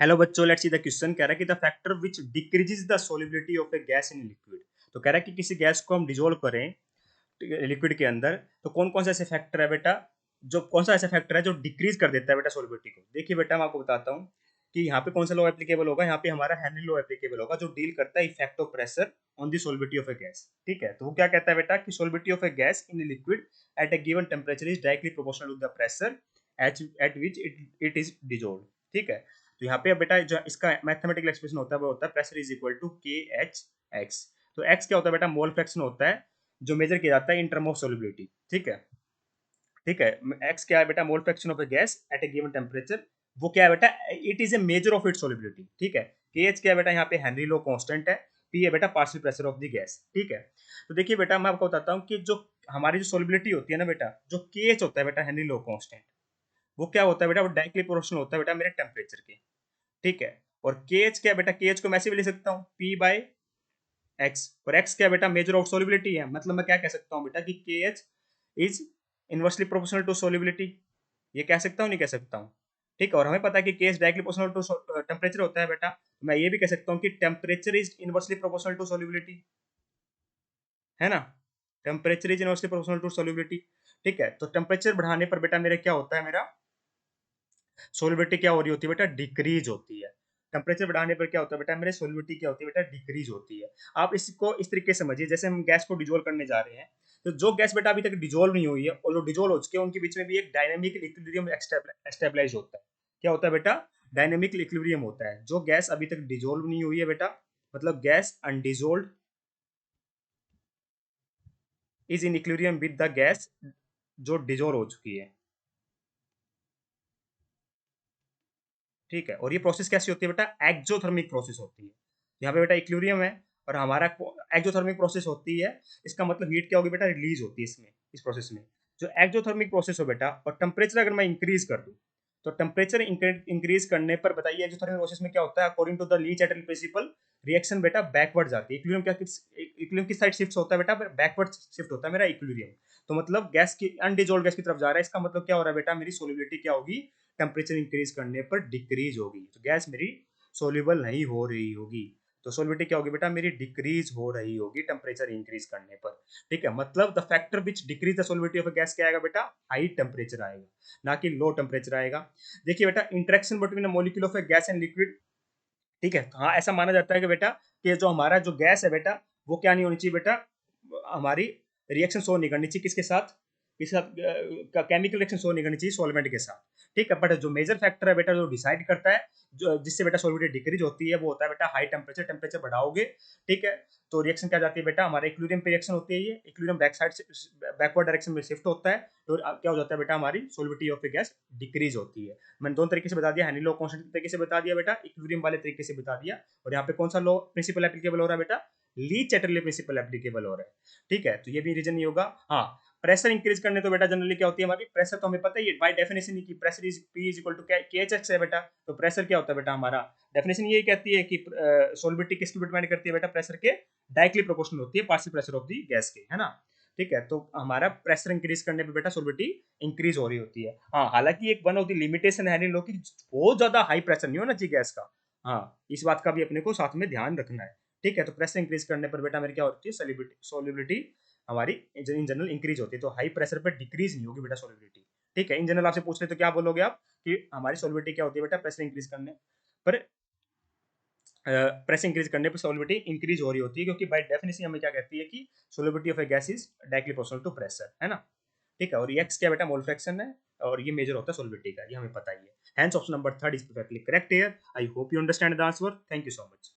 Hello बच्चों, let's see the question. कह रहा है कि the factor which decreases the solubility of a gas in liquid. तो कह रहा है कि किसी गैस को हम डिजोल्व करें लिक्विड के अंदर, तो कौन कौन सा ऐसे फैक्टर है बेटा, जो कौन सा ऐसा फैक्टर है जो डिक्रीज कर देता है बेटा सोलिबिलिटी को। देखिए बेटा, मैं आपको बताता हूँ कि यहाँ पे कौन सा लॉ एप्लीकेबल होगा। यहाँ पे हमारा हेनरी लॉ एप्लीकेबल होगा, जो डील करता है effect of pressure on the solubility of a gas. ठीक है, तो वो क्या कहता है बेटा कि solubility of a gas in liquid at a given temperature is directly proportional to the pressure at which it is dissolve. ठीक है, तो यहाँ पे बेटा जो इसका मैथमेटिकल एक्सप्रेशन होता है वो होता है pressure is equal to K H x. तो एक्स क्या होता है बेटा, मोल फ्रैक्शन होता है जो मेजर किया जाता है इन टर्म ऑफ सोलिबिलिटी। ठीक है, ठीक है, एक्स क्या है बेटा, mole fraction of a gas at a given temperature. वो क्या है बेटा, it is a measure of it solubility. ठीक है, के एच क्या है बेटा, यहाँ पे हेनरी लो कांस्टेंट है। पी है बेटा partial pressure of the gas. ठीक है, तो देखिए बेटा, मैं आपको बताता हूँ कि जो हमारी जो सोलिबिलिटी होती है ना बेटा, जो के एच होता है बेटा हेनरी लो कांस्टेंट, वो क्या होता है बेटा, वो डायरेक्टली प्रोपोर्शनल होता है बेटा मेरे टेम्परेचर के। ठीक है, और के एच क्या है बेटा, के एच को मैं ऐसे भी लिख सकता हूँ पी बाई एक्स। और एक्स क्या बेटा, मेजर ऑफ सोलिबिलिटी है। मतलब मैं क्या कह सकता हूँ बेटा कि K H is inversely proportional to solubility. ये कह सकता हूँ, नहीं कह सकता हूँ। ठीक है, और हमें पता है कि K H directly proportional to temperature होता है बेटा। मैं ये भी कह सकता हूँ कि temperature is inversely proportional to solubility, है ना। Temperature is inversely proportional to solubility. ठीक है, तो टेम्परेचर बढ़ाने पर बेटा मेरा क्या होता है, मेरा सोलिबिलिटी क्या हो रही होती है बेटा, डिक्रीज होती है। टेम्परेचर बढ़ाने पर क्या होता है बेटा, मेरे सोलिबिलिटी क्या होती है बेटा, डिक्रीज होती है। आप इसको इस तरीके से समझिए, जैसे हम गैस को डिजोल्व करने जा रहे हैं, तो जो गैस बेटा अभी तक डिजोल्व नहीं हुई है और जो डिजोल्व हो चुके हैं, उनके बीच में भी एक डायनेमिक इक्विलिब्रियम एस्टेब्लिश होता है। क्या होता है बेटा, डायनेमिक इक्विलिब्रियम होता है। जो गैस अभी तक डिजोल्व नहीं हुई है बेटा, मतलब gas undissolved is in equilibrium with the gas जो डिजोल्व हो चुकी है। ठीक है, और ये प्रोसेस कैसी होती है बेटा, एक्जोथर्मिक प्रोसेस होती है। यहाँ पे बेटा इक्विलिब्रियम है और हमारा एक्जोथर्मिक प्रोसेस होती है। इसका मतलब हीट क्या होगी बेटा, रिलीज होती है इसमें, इस प्रोसेस में। जो एक्जोथर्मिक प्रोसेस हो बेटा, और टेम्परेचर अगर मैं इंक्रीज कर दूं, तो टेम्परेचर इंक्रीज करने पर बताइए एक्जोथर्मिक प्रोसेस में क्या होता है। According to the Le Chatelier principle, reaction बेटा बैकवर्ड जाती है। इक्विलिब्रियम क्या, इक्विलिब्रियम किस साइड शिफ्ट होता है बेटा, बैकवर्ड शिफ्ट होता है मेरा इक्विलिब्रियम। तो मतलब गैस की अनडिजोल्व गैस की तरफ जा रहा है। इसका मतलब क्या हो रहा है बेटा, मेरी सोलिबिलिटी क्या होगी, टेम्परेचर इंक्रीज करने पर डिक्रीज होगी। तो गैस मेरी सोल्यूबल नहीं हो रही होगी। तो सोलिबिलिटी क्या होगी बेटा, मेरी डिक्रीज हो रही होगी टेम्परेचर इंक्रीज करने पर। ठीक है, मतलब the factor which decrease the solubility of a gas क्या आएगा बेटा, हाई टेम्परेचर आएगा, ना कि लो टेम्परेचर आएगा। देखिए बेटा, interaction between a molecule of a gas and liquid. ठीक है, हाँ ऐसा माना जाता है कि बेटा कि जो हमारा जो गैस है बेटा, वो क्या नहीं होनी चाहिए बेटा, हमारी रिएक्शन शो नहीं करनी चाहिए किसके साथ, किसके साथ, केमिकल रिएक्शन शो नहीं करनी चाहिए सॉल्वेंट के साथ। ठीक है, बट जो मेजर फैक्टर है बेटा, जो डिसाइड करता है जो जिससे बेटा सोलिबिलिटी डिक्रीज होती है, वो होता है बेटा हाई टेम्परेचर। टेम्परेचर बढ़ाओगे, ठीक है, तो रिएक्शन क्या जाती है बेटा, हमारे इक्विलिब्रियम पे रिएक्शन होती है। ये इक्विलिब्रियम बैक साइड से बैकवर्ड डायरेक्शन में शिफ्ट होता है, तो क्या हो जाता है बेटा, हमारी solubility of a gas decrease होती है। मैंने दोनों तरीके से बता दिया, हेनरी लॉ कांस्टेंट तरीके से बता दिया बेटा, इक्विलिब्रियम वाले तरीके से बता दिया। और यहाँ पे कौन सा लॉ प्रिंसिपल एप्लीकेबल हो रहा है बेटा, ली चैटरले प्रिंसिपल एप्लीकेबल हो रहा है। ठीक है, तो ये भी रीजन नहीं होगा। हाँ, प्रेशर इंक्रीज करने तो बेटा जनरली क्या होती है हमारी, प्रेशर तो हमें पता ही है बाय डेफिनेशन ही कि pressure is P is equal to K H X है बेटा। तो प्रेशर क्या होता है बेटा, हमारा डेफिनेशन यही कहती है कि सोलिबिलिटी किसकी डिपेंड करती है बेटा, प्रेशर के डायरेक्टली प्रोपोर्शनल होती है partial pressure of the gas के, है ना। ठीक है, तो हमारा प्रेशर इंक्रीज करने पे बेटा सोलिबिलिटी इंक्रीज हो रही होती है। हाँ, हालांकि एक वन ऑफ द लिमिटेशन है इन लोग की, बहुत ज्यादा हाई प्रेशर नहीं होना चाहिए गैस का। हाँ, इस बात का भी अपने को साथ में ध्यान रखना है। ठीक है, तो प्रेशर इंक्रीज करने पर बेटा मेरी क्या होती है, सोलिबिलिटी हमारी इन जनरल इंक्रीज होती है। तो हाई प्रेशर पर डिक्रीज नहीं होगी बेटा सोलिबिलिटी। ठीक है, इन जनरल आपसे पूछ ले तो क्या बोलोगे आप कि हमारी सोलिबिलिटी क्या होती है बेटा, प्रेशर इंक्रीज करने पर, प्रेशर इंक्रीज करने पर सोलिबिलिटी इंक्रीज हो रही होती है, क्योंकि बाय डेफिनेशन हमें क्या कहती है कि solubility of a gas is directly proportional to pressure, है ना। ठीक है, और ये एक्स क्या बेटा, मोल फ्रैक्शन है, और ये मेजर होता है सोलिबिलिटी का, ये हमें पता ही है। Hence option number third is perfectly correct here. I hope you understand the answer. Thank you so much.